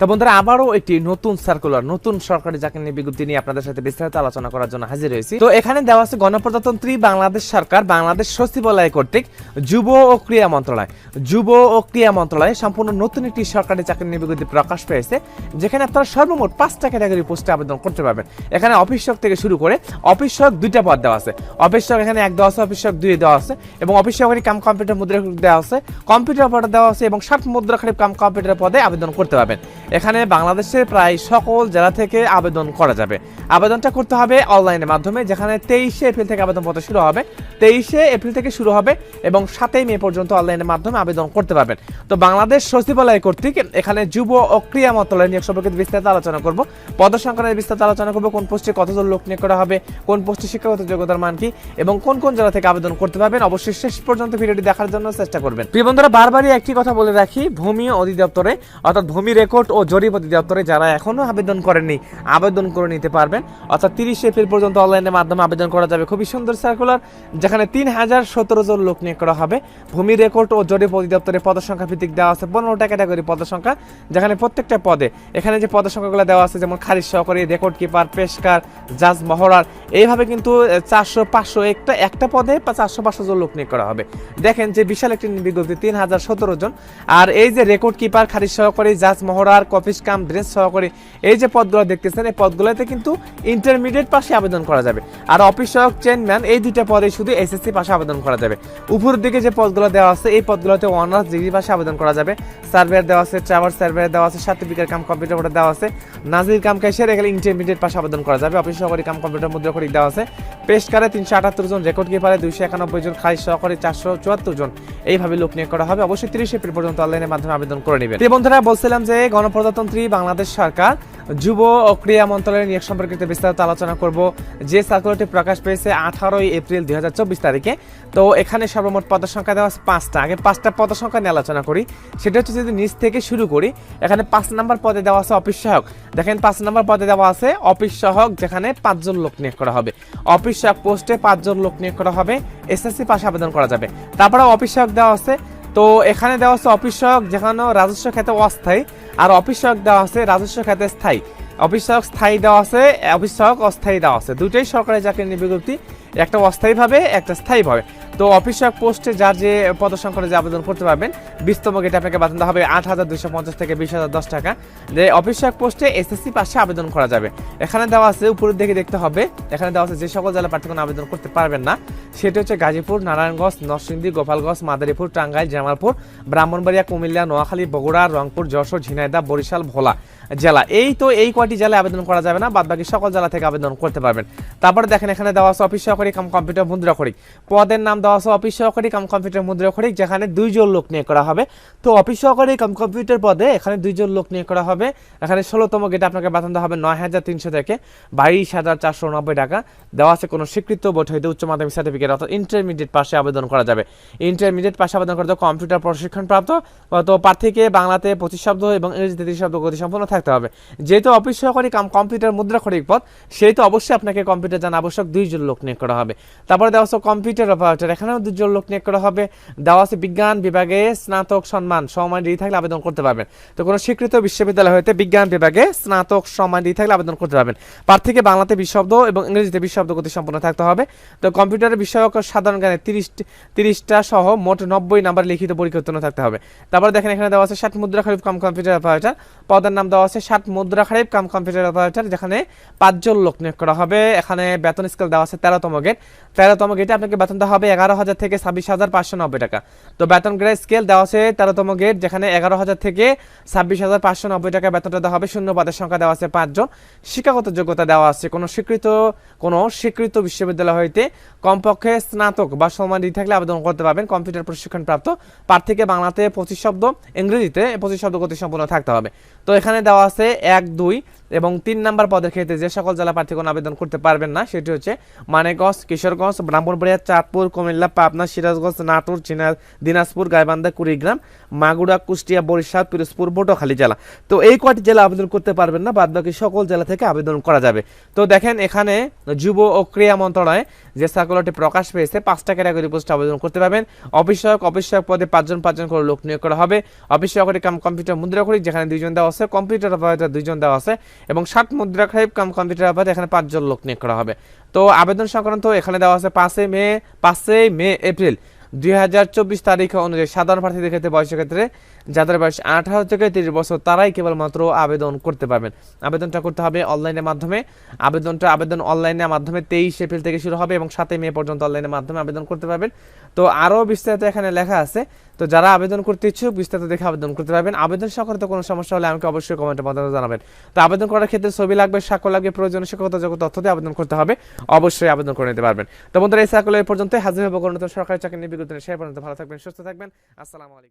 তো বন্ধুরা আবারও একটি নতুন সার্কুলার নতুন সরকারি চাকরি বিজ্ঞপ্তি নিয়ে আপনাদের সাথে বিস্তারিত আলোচনা করার জন্য হাজির হয়েছি। তো এখানে দেওয়া আছে গণপ্রজাতন্ত্রী বাংলাদেশ সরকার বাংলাদেশ সচিবালয় কর্তৃক যুব ও ক্রীড়া মন্ত্রণালয় সম্পূর্ণ নতুন একটি সরকারি চাকরি বিজ্ঞপ্তি প্রকাশ পেয়েছে, যেখানে আপনারা সর্বমোট 5টা ক্যাটাগরি পোস্টে আবেদন করতে পারবেন। এখানে অফিস সহক থেকে শুরু করে অফিস সহক 2টা পদ দেওয়া আছে। অফিস সহক এখানে 1 দেওয়া আছে, অফিস সহক 2 দেওয়া আছে এবং অফিস সহকারী কাম কম্পিউটার মুদ্রাক্ষরিক দেওয়া আছে, কম্পিউটার পদে দেওয়া আছে এবং 60 মুদ্রাক্ষরিক কাম কম্পিউটার পদে আবেদন করতে পারবেন। এখানে বাংলাদেশের প্রায় সকল জেলা থেকে আবেদন করা যাবে। আবেদনটা করতে হবে অনলাইনের মাধ্যমে, যেখানে 23শে এপ্রিল থেকে আবেদনপত্র শুরু হবে। 23শে এপ্রিল থেকে শুরু হবে এবং 7ই মে পর্যন্ত অনলাইনের মাধ্যমে আবেদন করতে পারবেন। তো বাংলাদেশ সচিবালয় কর্তৃক এখানে যুব ও ক্রীড়া মন্ত্রণালয় নিয়োগ সম্পর্কে বিস্তারিত আলোচনা করব, পদসংখ্যা বিস্তারিত আলোচনা করব, কোন পোস্টে কতজন লোক নিয়োগ করা হবে, কোন পোস্টে শিক্ষাগত যোগ্যতার মান কি এবং কোন কোন জেলা থেকে আবেদন করতে পারবেন। অবশ্যই শেষ পর্যন্ত ভিডিওটি দেখার জন্য চেষ্টা করবেন। প্রিয় বন্ধুরা, বারবারই একটি কথা বলে রাখি, ভূমি অধিদপ্তরে অর্থাৎ ভূমি রেকর্ড ও জরিপ অধিদপ্তরে যারা এখনো আবেদন করেননি আবেদন করে নিতে পারবেন। অর্থাৎ 30 এপ্রিল পর্যন্ত অনলাইনের মাধ্যমে আবেদন করা যাবে। খুবই সুন্দর সার্কুলার, যেখানে 3017 জন লোক নিয়োগ করা হবে। ভূমি রেকর্ড ও জরিপ অধিদপ্তরে পদসংখ্যা ভিত্তিক দেওয়া আছে 15টা ক্যাটাগরি পদসংখ্যা, যেখানে প্রত্যেকটা পদে এখানে যে পদসংখ্যাগুলো দেওয়া আছে, যেমন খারিজ সহকারী, রেকর্ড কিপার, পেশকার, জাজ, মহড়ার, এইভাবে কিন্তু 400-500 একটা পদে 400-500 জন লোক নিয়োগ করা হবে। দেখেন যে বিশাল একটি বিজ্ঞপ্তি, 3017 জন। আর এই যে রেকর্ড কিপার, খারিজ সহকারী, জাজ, মহড়ার, কফিস কাম, ড্রেস সহকারী, এই যে পদগুলো দেখতেছেন, এই পদগুলোতে কিন্তু ইন্টারমিডিয়েট পাশে আবেদন করা যাবে। আর অফিস সহক, চেয়ারম্যান, এই 2টা পদে শুধু এসএসসি পাশে আবেদন করা যাবে। উপরের দিকে যে পদগুলো দেওয়া আছে, এই পদগুলোতে অনার্স ডিগ্রি পাশে আবেদন করা যাবে। সার্ভেয়ার দেওয়া আছে, ট্রাভার্স সার্ভেয়ার দেওয়া আছে, সার্টিফিকেট কাম কম্পিউটার বোর্ডে দেওয়া আছে, নাজির কাম ক্যাশিয়ার, এখানে ইন্টারমিডিয়েট পাশে আবেদন করা যাবে। অফিস সহকারী কাম কম্পিউটার মুদ্রাক্ষরিক দেওয়া আছে। পেশকারে 378 জন, রেকর্ড কিপারে 291 জন, খারিজ সহকারী 474 জন, এইভাবে লোক নিয়োগ করা হবে। অবশ্যই 30 এপ্রিল পর্যন্ত অনলাইনের মাধ্যমে আবেদন করে নেবেন। বন্ধুরা, বলছিলাম যে গণপ্রজাতন্ত্রী বাংলাদেশ সরকার যুব ও ক্রীড়া মন্ত্রণালয়ের নিয়োগ সম্পর্কিত বিস্তারিত আলোচনা করব, যে সার্কুলারটি প্রকাশ পেয়েছে 18 এপ্রিল 2024 তারিখে। তো এখানে সর্বমোট পদসংখ্যা দেওয়া আছে 5টা। আগে 5টা পদসংখ্যা নিয়ে আলোচনা করি। সেটা হচ্ছে যদি নিচ থেকে শুরু করি, এখানে 5 নম্বর পদে দেওয়া আছে অফিস সহায়ক। দেখেন 5 নম্বর পদে দেওয়া আছে অফিস সহায়ক, যেখানে 5 জন লোক নিয়োগ করা হবে। অফিস সহায়ক পোস্টে 5 জন লোক নিয়োগ করা হবে। এসএসসি পাশে আবেদন করা যাবে। তারপরে অফিস সহায়ক দেওয়া আছে। তো এখানে দেওয়া আছে অফিস সহায়ক, যেখানে রাজস্ব খাতে অস্থায়ী, আর অফিস সহায়ক দেওয়া আছে রাজস্ব খাতে স্থায়ী। অফিস সহায়ক স্থায়ী দেওয়া আছে, অফিস সহায়ক অস্থায়ী দেওয়া আছে। দুটোই সরকারি চাকরির বিজ্ঞপ্তি, একটা অস্থায়ীভাবে একটা স্থায়ীভাবে। তো অফিস সহায়ক পোস্টে যার যে পদসংখ্যা যে আবেদন করতে পারবেন, 20তম গেটে আপনাকে বেতন দেওয়া হবে 8,250 থেকে 20,010 টাকা। যে অফিস সহায়ক পোস্টে এসএসসি পাশে আবেদন করা যাবে। এখানে দেওয়া আছে, উপরের দিকে দেখতে হবে, এখানে দেওয়া আছে যে সকল জেলা প্রার্থীগণ আবেদন করতে পারবেন না, সেটা হচ্ছে গাজীপুর, নারায়ণগঞ্জ, নরসিংদী, গোপালগঞ্জ, মাদারীপুর, টাঙ্গাইল, জামালপুর, ব্রাহ্মণবাড়িয়া, কুমিল্লা, নোয়াখালী, বগুড়া, রংপুর, যশোর, ঝিনাইদহ, বরিশাল, ভোলা জেলা। এই কয়টি জেলায় আবেদন করা যাবে না, বাদবাকি সকল জেলা থেকে আবেদন করতে পারবেন। তারপরে দেখেন এখানে দেওয়া আছে অফিস সহকারী কাম কম্পিউটার মুদ্রাক্ষরিক, পদের নাম দেওয়া আছে অফিস সহকারী কাম কম্পিউটার মুদ্রাক্ষরিক, যেখানে 2 জন লোক নিয়োগ করা হবে। তো অফিস সহকারী কাম কম্পিউটার পদে এখানে 2 জন লোক নিয়োগ করা হবে। এখানে 16তম গেটে আপনাকে বেতন দেওয়া হবে 9,300 থেকে 22,490 টাকা। দেওয়া আছে কোনো স্বীকৃত বোর্ড হইতে উচ্চ মাধ্যমিক সার্টিফিকেট অর্থাৎ ইন্টারমিডিয়েট পাশে আবেদন করা যাবে। ইন্টারমিডিয়েট পাশে আবেদন করতে কম্পিউটার প্রশিক্ষণ প্রাপ্ত, তো প্রার্থীকে বাংলাতে 25 শব্দ এবং ইংরেজিতে 30 শব্দ গতি সম্পন্ন থাকতে হবে। যেহেতু অফিস সহকারী কাম কম্পিউটার মুদ্রাক্ষরিক পদ, সেহেতু অবশ্যই আপনাকে কম্পিউটার জানা আবশ্যক। 2 জন লোক নিয়োগ করা হবে। তারপরে দেওয়া আছে কম্পিউটার অপারেটর, এখানেও 2 জন লোক নিয়োগ করা হবে। দেওয়া আছে বিজ্ঞান বিভাগে স্নাতক সম্মান ডিগ্রি থাকলে আবেদন করতে পারবেন। তো কোনো স্বীকৃত বিশ্ববিদ্যালয় হইতে বিজ্ঞান বিভাগে স্নাতক সম্মান ডিগ্রি থাকলে আবেদন করতে পারবেন। প্রার্থীকে বাংলাতে 20 শব্দ এবং ইংরেজিতে 20 শব্দ গতি সম্পন্ন থাকতে হবে। তো কম্পিউটারের বিষয়ক সাধারণ জ্ঞানে 30টা সহ মোট 90 নাম্বার লিখিত পরীক্ষা উত্তীর্ণ থাকতে হবে। তারপরে দেখেন এখানে দেওয়া আছে 60 মুদ্রাক্ষরিক কাম কম্পিউটার অপারেটর, পদের নাম দেওয়া আছে 60 মুদ্রাক্ষরিক কাম কম্পিউটার অপারেটর, যেখানে 5 জন লোক নিয়োগ করা হবে। এখানে বেতন স্কেল দেওয়া আছে 13তম গেট। 13তম গেটে আপনাকে বেতন দেওয়া হবে 11,000 থেকে 26,590 টাকা। তো বেতন গ্রেড স্কেল দেওয়া আছে 13তম গেট, যেখানে 11,000 থেকে 26,590 টাকা বেতনটা দেওয়া হবে। শূন্য পদের সংখ্যা দেওয়া আছে 5 জন। শিক্ষাগত যোগ্যতা দেওয়া আছে কোনো স্বীকৃত বিশ্ববিদ্যালয় হইতে কমপক্ষে স্নাতক বা সমান ডিগ্রি থাকলে আবেদন করতে পারবেন। কম্পিউটার প্রশিক্ষণ প্রাপ্ত, প্রার্থীকে বাংলাতে 25 শব্দ, ইংরেজিতে 25 শব্দ গতি সম্পন্ন থাকতে হবে। তো এখানে দেওয়া আছে 1, 2 এবং 3 নম্বর পদের ক্ষেত্রে যে সকল জেলা প্রার্থীগণ আবেদন করতে পারবেন না, সেটি হচ্ছে মানিকগঞ্জ, কিশোরগঞ্জ, ব্রাহ্মণবাড়িয়া, চাঁদপুর, কুমিল্লা, কুমিল্লা, পাবনা, সিরাজগঞ্জ, নাটোর, দিনাজপুর, গাইবান্ধা, কুড়িগ্রাম, মাগুরা, কুষ্টিয়া, বরিশাল, পিরোজপুর, পটুয়াখালী জেলা। তো এই কয়টি জেলা আবেদন করতে পারবেন না, বাদ বাকি সকল জেলা থেকে আবেদন করা যাবে। তো দেখেন এখানে যুব ও ক্রীড়া মন্ত্রণালয় যে সার্কুলারটি প্রকাশ পেয়েছে, 5টা ক্যাটাগরি পোস্টে আবেদন করতে পারবেন। অফিস সহায়ক পদে 5জন করে লোক নিয়োগ করা হবে। অফিস সহকারী কাম কম্পিউটার মুদ্রাক্ষরিক যেখানে 2জন দেওয়া আছে, কম্পিউটার অপারেটর 2জন দেওয়া আছে এবং 60 মুদ্রাক্ষরিক কাম কম্পিউটার অপারেটর এখানে 5জন লোক নিয়োগ করা হবে। তো আবেদন সংক্রান্ত এখানে দেওয়া আছে 5 মে এপ্রিল 2024 তারিখ অনুযায়ী সাধারণ প্রার্থীদের ক্ষেত্রে বয়সের ক্ষেত্রে যাদের বয়স 18 থেকে 30 বছর তারাই কেবলমাত্র আবেদন করতে পারবেন। আবেদনটা করতে হবে অনলাইনের মাধ্যমে। আবেদন অনলাইনের মাধ্যমে 23 এপ্রিল থেকে শুরু হবে এবং 7 মে পর্যন্ত অনলাইনের মাধ্যমে আবেদন করতে পারবেন। তো আরও বিস্তারিত এখানে লেখা আছে, তো যারা আবেদন করতে ইচ্ছুক বিস্তারিত দেখে আবেদন করতে পারবেন। আবেদন সংক্রান্ত কোনো সমস্যা হলে আমাকে অবশ্যই কমেন্টের মাধ্যমে জানাবেন। তো আবেদন করার ক্ষেত্রে ছবি লাগবে, স্বাক্ষর লাগবে, প্রয়োজনীয় শিক্ষাগত যোগ্যতা তথ্য দিয়ে আবেদন করতে হবে। অবশ্যই আবেদন করে নিতে পারবেন। তো বন্ধুরা, এই সার্কুলার পর্যন্ত হাজির হবো কোনো নতুন সরকারি চাকরি নিয়ে বিজ্ঞপ্তি নিয়ে। সেই পর্যন্ত ভালো থাকবেন, সুস্থ থাকবেন। আসসালামু আলাইকুম।